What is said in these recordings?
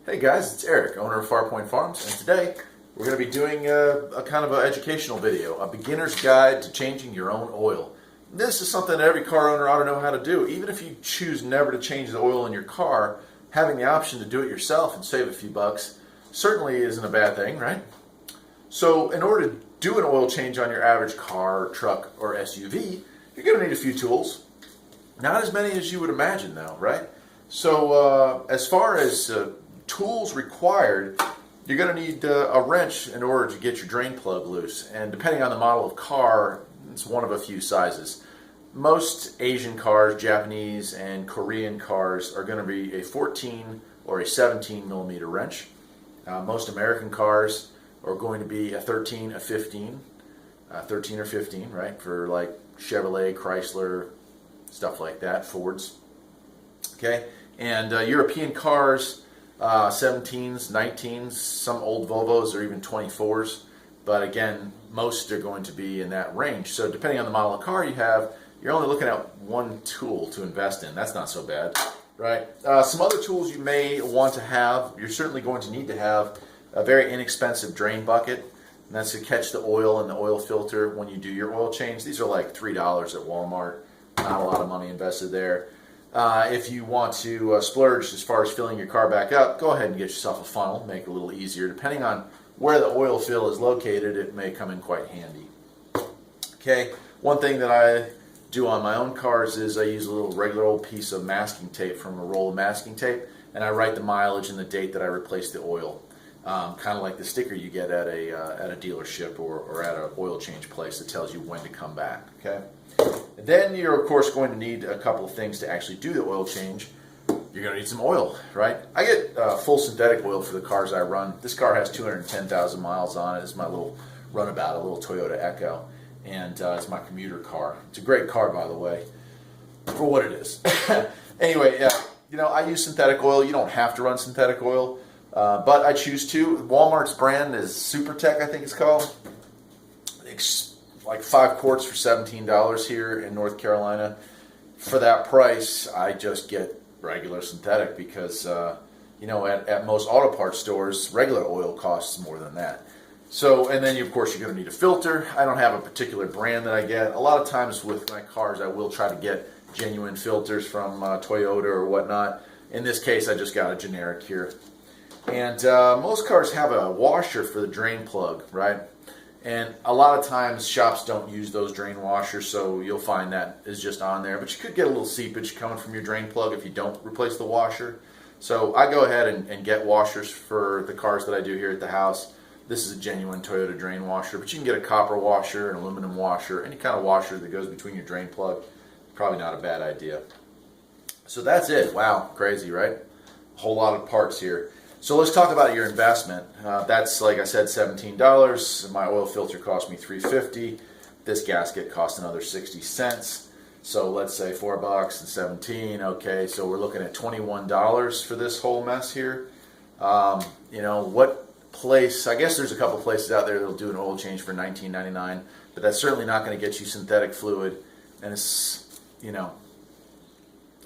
Hey guys, it's Eric, owner of Farpoint Farms, and today we're going to be doing a kind of an educational video, a beginner's guide to changing your own oil. This is something that every car owner ought to know how to do. Even if you choose never to change the oil in your car, having the option to do it yourself and save a few bucks certainly isn't a bad thing, right? So in order to do an oil change on your average car, truck, or SUV, you're going to need a few tools. Not as many as you would imagine though, right? So as far as tools required, you're going to need a wrench in order to get your drain plug loose, and depending on the model of car, it's one of a few sizes. Most Asian cars, Japanese and Korean cars are going to be a 14 or a 17 millimeter wrench. Most American cars are going to be a 13, a 15, 13 or 15, right, for like Chevrolet, Chrysler, stuff like that, Fords. Okay, and European cars, 17s, 19s, some old Volvos or even 24s, but again, most are going to be in that range. So depending on the model of car you have, you're only looking at one tool to invest in. That's not so bad, right? Some other tools you may want to have, you're certainly going to need to have a very inexpensive drain bucket, and that's to catch the oil in the oil filter when you do your oil change. These are like $3 at Walmart, not a lot of money invested there. If you want to splurge as far as filling your car back up, go ahead and get yourself a funnel, make it a little easier. Depending on where the oil fill is located, it may come in quite handy. Okay, one thing that I do on my own cars is I use a little regular old piece of masking tape from a roll of masking tape, and I write the mileage and the date that I replaced the oil. Kind of like the sticker you get at a dealership or at an oil change place that tells you when to come back. Okay. Then you're of course going to need a couple of things to actually do the oil change. You're going to need some oil, right? I get full synthetic oil for the cars I run. This car has 210,000 miles on it. It's my little runabout, a little Toyota Echo, and it's my commuter car. It's a great car, by the way, for what it is. Anyway, you know, I use synthetic oil. You don't have to run synthetic oil, but I choose to. Walmart's brand is SuperTech, I think it's called. Like 5 quarts for $17 here in North Carolina. For that price, I just get regular synthetic because, you know, at most auto parts stores, regular oil costs more than that. So, and then of course you're going to need a filter. I don't have a particular brand that I get. A lot of times with my cars, I will try to get genuine filters from Toyota or whatnot. In this case, I just got a generic here. And most cars have a washer for the drain plug, right? And a lot of times shops don't use those drain washers, so you'll find that is just on there. But you could get a little seepage coming from your drain plug if you don't replace the washer. So I go ahead and get washers for the cars that I do here at the house. This is a genuine Toyota drain washer, but you can get a copper washer, an aluminum washer, any kind of washer that goes between your drain plug. Probably not a bad idea. So that's it. Wow, crazy, right? A whole lot of parts here. So let's talk about your investment. That's, like I said, $17. My oil filter cost me $3.50. This gasket cost another 60 cents. So let's say $4 and 17. Okay, so we're looking at $21 for this whole mess here. You know, what place? I guess there's a couple places out there that'll do an oil change for $19.99, but that's certainly not going to get you synthetic fluid. And it's, you know,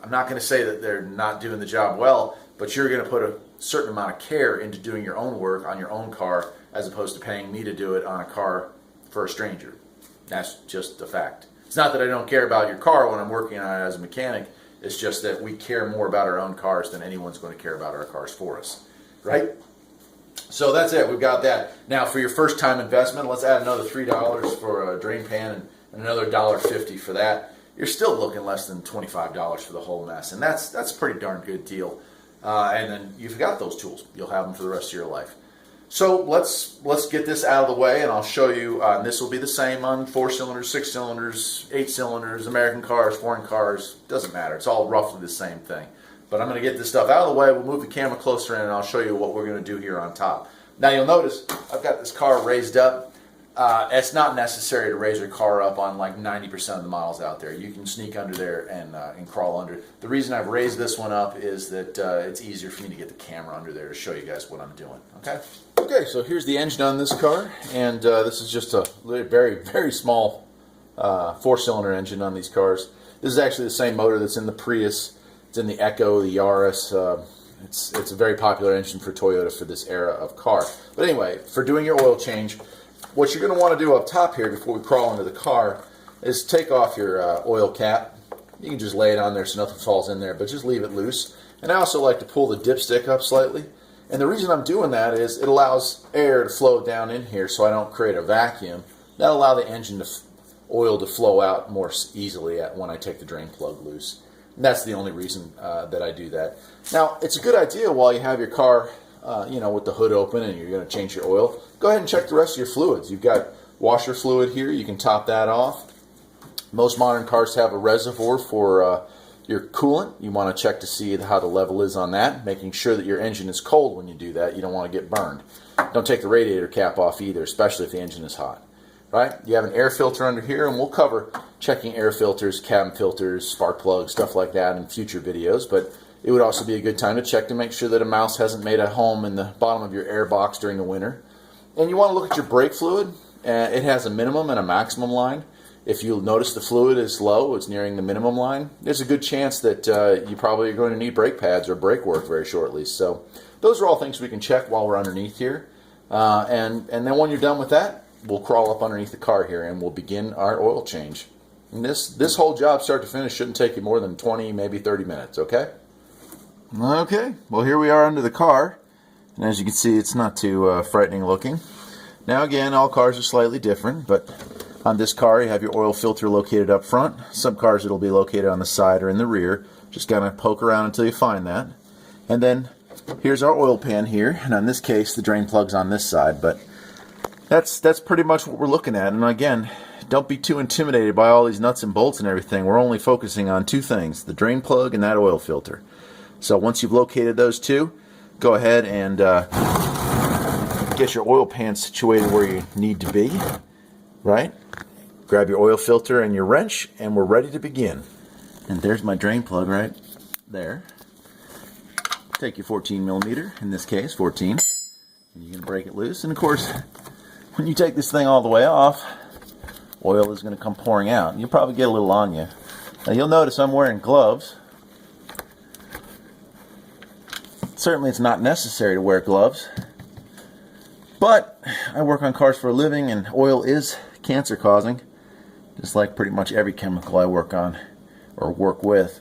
I'm not going to say that they're not doing the job well, but you're going to put a certain amount of care into doing your own work on your own car as opposed to paying me to do it on a car for a stranger. That's just a fact. It's not that I don't care about your car when I'm working on it as a mechanic. It's just that we care more about our own cars than anyone's going to care about our cars for us, right? So that's it. We've got that. Now for your first time investment, let's add another $3 for a drain pan and another $1.50 for that. You're still looking less than $25 for the whole mess, and that's a pretty darn good deal. And then you've got those tools. You'll have them for the rest of your life. So let's get this out of the way, and I'll show you. And this will be the same on 4 cylinders, 6 cylinders, 8 cylinders, American cars, foreign cars. Doesn't matter. It's all roughly the same thing. But I'm going to get this stuff out of the way. We'll move the camera closer in, and I'll show you what we're going to do here on top. Now you'll notice I've got this car raised up. It's not necessary to raise your car up on like 90% of the models out there. You can sneak under there and crawl under. The reason I've raised this one up is that it's easier for me to get the camera under there to show you guys what I'm doing. Okay? Okay, so here's the engine on this car, and this is just a very, very small 4-cylinder engine on these cars. This is actually the same motor that's in the Prius. It's in the Echo, the Yaris, It's a very popular engine for Toyota for this era of car. But anyway, for doing your oil change, what you're going to want to do up top here before we crawl into the car is take off your oil cap. You can just lay it on there so nothing falls in there, but just leave it loose. And I also like to pull the dipstick up slightly. And the reason I'm doing that is it allows air to flow down in here so I don't create a vacuum. That'll allow the engine oil to flow out more easily when I take the drain plug loose. And that's the only reason that I do that. Now, it's a good idea while you have your car, with the hood open and you're going to change your oil, go ahead and check the rest of your fluids. You've got washer fluid here. You can top that off. Most modern cars have a reservoir for your coolant. You want to check to see how the level is on that, making sure that your engine is cold when you do that. You don't want to get burned. Don't take the radiator cap off either, especially if the engine is hot. Right? You have an air filter under here, and we'll cover checking air filters, cabin filters, spark plugs, stuff like that in future videos. But it would also be a good time to check to make sure that a mouse hasn't made a home in the bottom of your air box during the winter. And you want to look at your brake fluid. It has a minimum and a maximum line. If you notice the fluid is low, it's nearing the minimum line, there's a good chance that you probably are going to need brake pads or brake work very shortly. So those are all things we can check while we're underneath here. And then when you're done with that, we'll crawl up underneath the car here and we'll begin our oil change. And this whole job, start to finish, shouldn't take you more than 20, maybe 30 minutes, okay? Okay, well here we are under the car. And as you can see, it's not too frightening looking. Now again, all cars are slightly different, but on this car, you have your oil filter located up front. Some cars it'll be located on the side or in the rear. Just kind of poke around until you find that. And then here's our oil pan here. And in this case, the drain plug's on this side. But that's pretty much what we're looking at. And again, don't be too intimidated by all these nuts and bolts and everything. We're only focusing on two things, the drain plug and that oil filter. So once you've located those two, go ahead and get your oil pan situated where you need to be. Right? Grab your oil filter and your wrench, and we're ready to begin. And there's my drain plug right there. Take your 14 millimeter, in this case 14, and you can break it loose. And of course, when you take this thing all the way off, oil is going to come pouring out. You'll probably get a little on you. Now you'll notice I'm wearing gloves. Certainly it's not necessary to wear gloves, but I work on cars for a living, and oil is cancer causing, just like pretty much every chemical I work on or work with.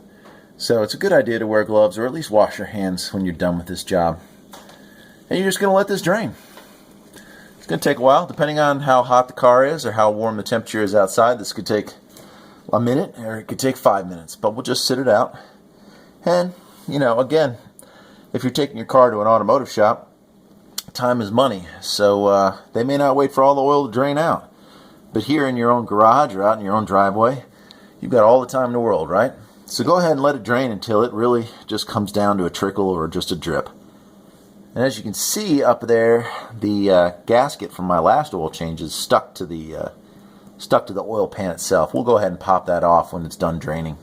So it's a good idea to wear gloves or at least wash your hands when you're done with this job. And you're just going to let this drain. It's going to take a while, depending on how hot the car is or how warm the temperature is outside. This could take a minute or it could take 5 minutes, but we'll just sit it out. And, again, if you're taking your car to an automotive shop, time is money, so they may not wait for all the oil to drain out. But here in your own garage or out in your own driveway, you've got all the time in the world, right? So go ahead and let it drain until it really just comes down to a trickle or just a drip. And as you can see up there, the gasket from my last oil change is stuck to the oil pan itself. We'll go ahead and pop that off when it's done draining.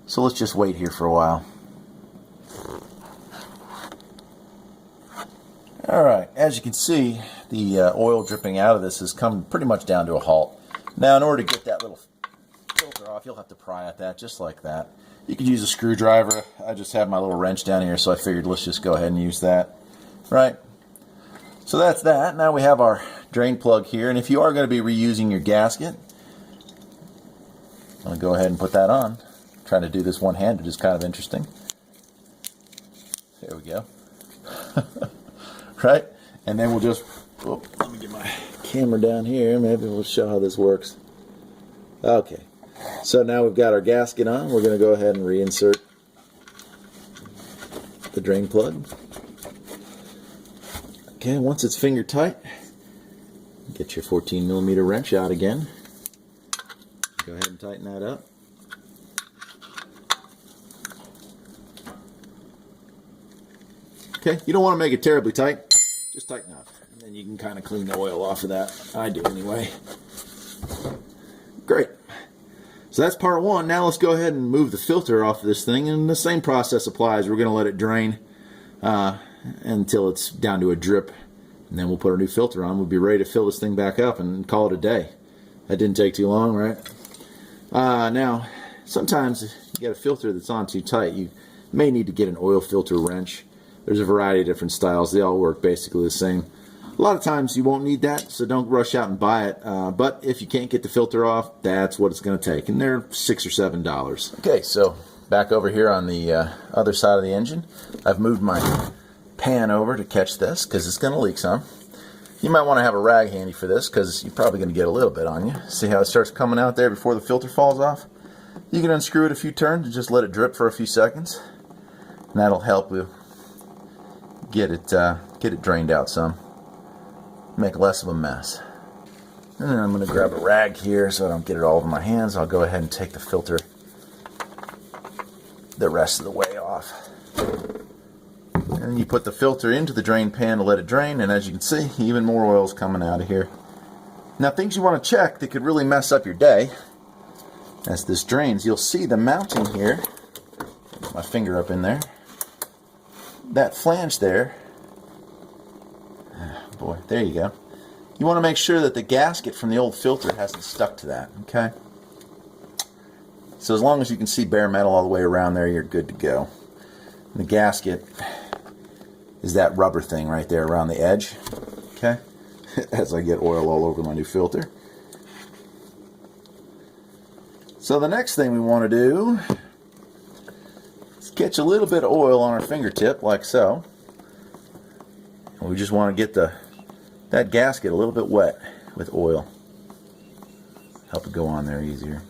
So let's just wait here for a while. Alright, as you can see, the oil dripping out of this has come pretty much down to a halt. Now, in order to get that little filter off, you'll have to pry at that just like that. You could use a screwdriver. I just have my little wrench down here, so I figured let's just go ahead and use that. Right? So that's that. Now we have our drain plug here, and if you are going to be reusing your gasket, I'll go ahead and put that on. Trying to do this one-handed is kind of interesting. There we go. Right? And then we'll just, let me get my camera down here. Maybe we'll show how this works. Okay. So now we've got our gasket on. We're going to go ahead and reinsert the drain plug. Okay, once it's finger tight, get your 14 millimeter wrench out again. Go ahead and tighten that up. Okay, you don't want to make it terribly tight. Just tighten up. And then you can kind of clean the oil off of that. I do anyway. Great. So that's part one. Now let's go ahead and move the filter off of this thing. And the same process applies. We're going to let it drain until it's down to a drip. And then we'll put our new filter on. We'll be ready to fill this thing back up and call it a day. That didn't take too long, right? Now, sometimes you get a filter that's on too tight. You may need to get an oil filter wrench. There's a variety of different styles. They all work basically the same. A lot of times you won't need that, so don't rush out and buy it. But if you can't get the filter off, that's what it's going to take. And they're $6 or $7. Okay, so back over here on the other side of the engine, I've moved my pan over to catch this because it's going to leak some. You might want to have a rag handy for this because you're probably going to get a little bit on you. See how it starts coming out there before the filter falls off? You can unscrew it a few turns and just let it drip for a few seconds. And that'll help you get it drained out some. Make less of a mess. And then I'm going to grab a rag here so I don't get it all over my hands. I'll go ahead and take the filter the rest of the way off. And then you put the filter into the drain pan to let it drain, and as you can see, even more oil is coming out of here. Now, things you want to check that could really mess up your day as this drains, you'll see the mounting here. Put my finger up in there. That flange there. Boy, there you go. You want to make sure that the gasket from the old filter hasn't stuck to that, okay? So as long as you can see bare metal all the way around there, you're good to go. And the gasket is that rubber thing right there around the edge, okay? As I get oil all over my new filter. So the next thing we want to do is catch a little bit of oil on our fingertip, like so. And we just want to get that gasket a little bit wet with oil. Help it go on there easier.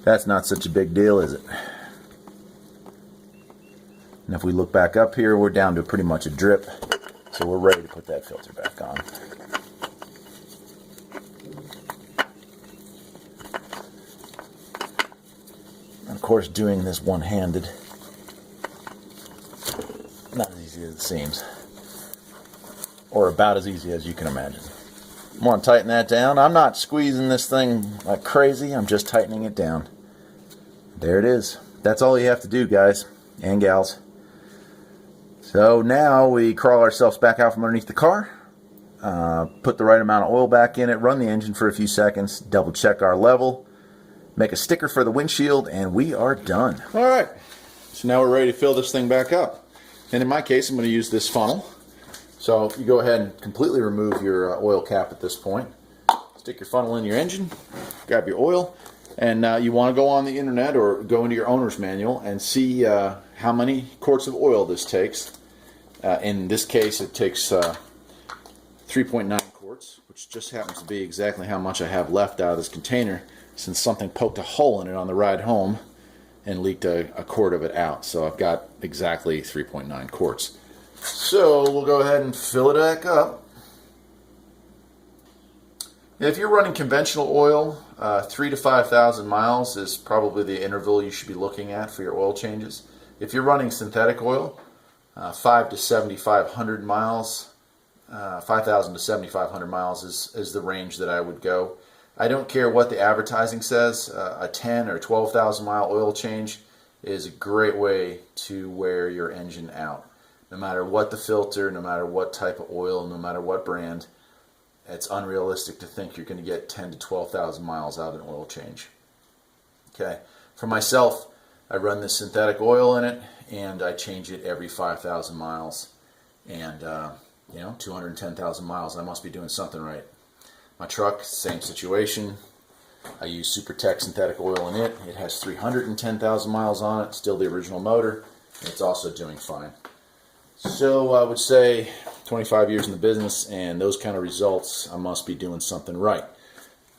That's not such a big deal, is it? And if we look back up here, we're down to pretty much a drip. So we're ready to put that filter back on. And of course, doing this one-handed, not as easy as it seems. Or about as easy as you can imagine. I want to tighten that down. I'm not squeezing this thing like crazy. I'm just tightening it down. There it is. That's all you have to do, guys and gals. So now we crawl ourselves back out from underneath the car, put the right amount of oil back in it, run the engine for a few seconds, double check our level, make a sticker for the windshield, and we are done. Alright, so now we're ready to fill this thing back up. And in my case, I'm going to use this funnel. So you go ahead and completely remove your oil cap at this point. Stick your funnel in your engine, grab your oil, and you want to go on the internet or go into your owner's manual and see how many quarts of oil this takes. In this case, it takes 3.9 quarts, which just happens to be exactly how much I have left out of this container since something poked a hole in it on the ride home and leaked a quart of it out. So I've got exactly 3.9 quarts. So we'll go ahead and fill it back up. If you're running conventional oil, 3,000 to 5,000 miles is probably the interval you should be looking at for your oil changes. If you're running synthetic oil, 5,000 to 7,500 miles, 5,000 to 7,500 miles is the range that I would go. I don't care what the advertising says. A 10 or 12,000 mile oil change is a great way to wear your engine out. No matter what the filter, no matter what type of oil, no matter what brand, it's unrealistic to think you're going to get 10 to 12,000 miles out of an oil change. Okay, for myself, I run this synthetic oil in it, and I change it every 5,000 miles. And, 210,000 miles, I must be doing something right. My truck, same situation. I use Supertech synthetic oil in it. It has 310,000 miles on it, still the original motor. It's also doing fine. So I would say 25 years in the business and those kind of results, I must be doing something right.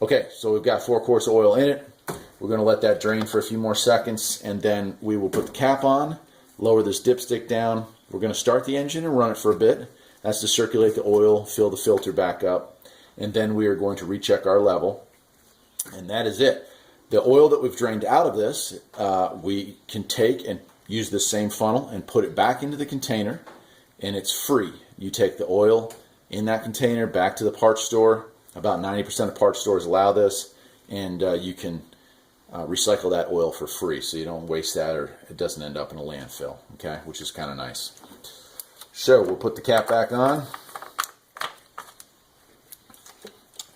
Okay, so we've got 4 quarts of oil in it. We're going to let that drain for a few more seconds, and then we will put the cap on, lower this dipstick down. We're going to start the engine and run it for a bit. That's to circulate the oil, fill the filter back up, and then we are going to recheck our level, and that is it. The oil that we've drained out of this, we can take and use the same funnel and put it back into the container, and it's free. You take the oil in that container back to the parts store. About 90% of parts stores allow this, and you can recycle that oil for free, so you don't waste that or it doesn't end up in a landfill, okay, which is kind of nice. So we'll put the cap back on,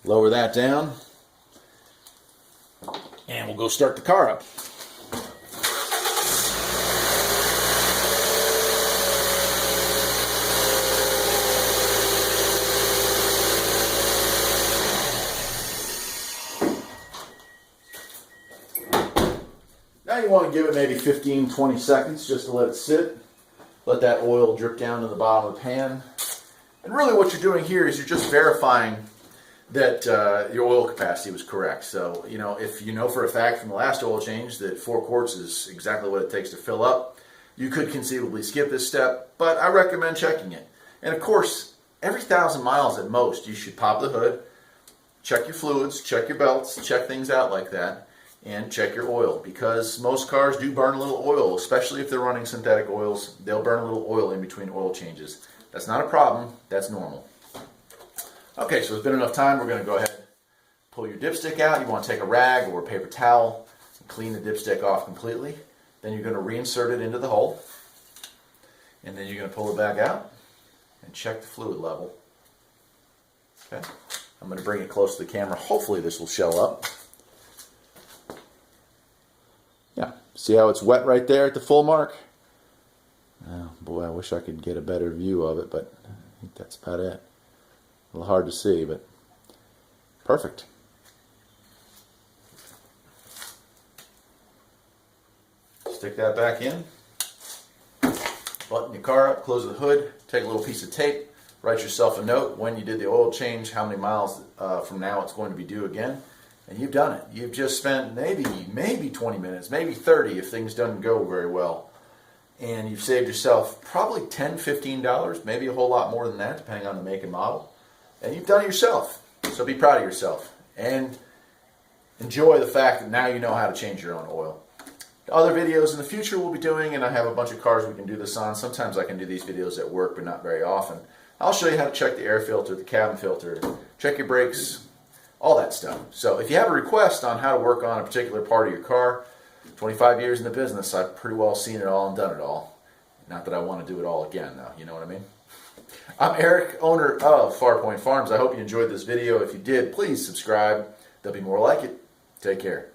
lower that down, and we'll go start the car up. Now you want to give it maybe 15, 20 seconds just to let it sit. Let that oil drip down to the bottom of the pan. And really what you're doing here is you're just verifying that your oil capacity was correct. So, if you know for a fact from the last oil change that 4 quarts is exactly what it takes to fill up, you could conceivably skip this step, but I recommend checking it. And of course, every 1,000 miles at most, you should pop the hood, check your fluids, check your belts, check things out like that, and check your oil, because most cars do burn a little oil, especially if they're running synthetic oils. They'll burn a little oil in between oil changes. That's not a problem, that's normal. Okay, so it's been enough time. We're going to go ahead and pull your dipstick out. You want to take a rag or a paper towel and clean the dipstick off completely. Then you're going to reinsert it into the hole, and then you're going to pull it back out and check the fluid level. Okay, I'm going to bring it close to the camera. Hopefully this will show up. Yeah, see how it's wet right there at the full mark? Oh boy, I wish I could get a better view of it, but I think that's about it. A little hard to see, but perfect. Stick that back in. Button your car up, close the hood, take a little piece of tape, write yourself a note when you did the oil change, how many miles from now it's going to be due again, and you've done it. You've just spent maybe 20 minutes, maybe 30 if things don't go very well. And you've saved yourself probably $10, $15, maybe a whole lot more than that, depending on the make and model. And you've done it yourself. So be proud of yourself. And enjoy the fact that now you know how to change your own oil. Other videos in the future we'll be doing, and I have a bunch of cars we can do this on. Sometimes I can do these videos at work, but not very often. I'll show you how to check the air filter, the cabin filter, check your brakes, all that stuff. So if you have a request on how to work on a particular part of your car, 25 years in the business, I've pretty well seen it all and done it all. Not that I want to do it all again, though. You know what I mean? I'm Eric, owner of Farpoint Farms. I hope you enjoyed this video. If you did, please subscribe. There'll be more like it. Take care.